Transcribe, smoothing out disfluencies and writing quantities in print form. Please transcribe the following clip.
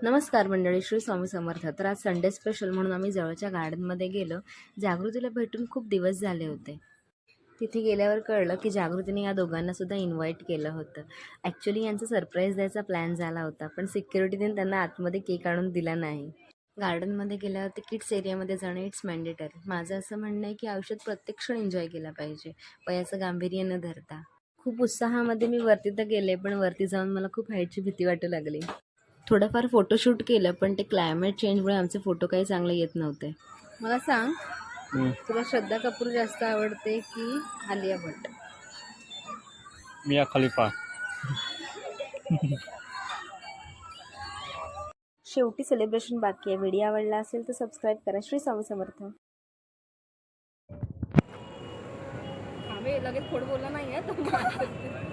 नमस्कार मंडळी, श्री स्वामी समर्थ. तर आज संडे स्पेशल म्हणून आम्ही जवळच्या गार्डनमध्ये गेलो. जागृतीला भेटून खूप दिवस झाले होते. तिथे गेल्यावर कळलं की जागृतीने या दोघांना सुद्धा इन्व्हाइट केलं होतं. ॲक्च्युली यांचा सरप्राईज द्यायचा प्लॅन झाला होता, पण सिक्युरिटीने त्यांना आतमध्ये केक आणून दिला नाही. गार्डनमध्ये गेल्यावरती किड्स एरियामध्ये जाणं इट्स मॅन्डेटरी. माझं असं म्हणणं आहे की आयुष्यात प्रत्येक क्षण एन्जॉय केला पाहिजे, वयाचं गांभीर्य न धरता. खूप उत्साहामध्ये मी वरती तर गेले, पण वरती जाऊन मला खूप हाईटची भीती वाटू लागली. थोडंफार फोटोशूट केलं, पण ते क्लायमेट चेंजमुळे आमचे फोटो काही चांगले येत नव्हते. मला सांग, तुला श्रद्धा कपूर जास्त आवडते की आलिया भट्ट? मिया खलिफा. शेवटी सेलिब्रेशन बाकी आहे. व्हिडिओ आवडला असेल तर सबस्क्राईब करा. श्री स्वामी समर्थ. लगेच थोडं बोलला नाही आहे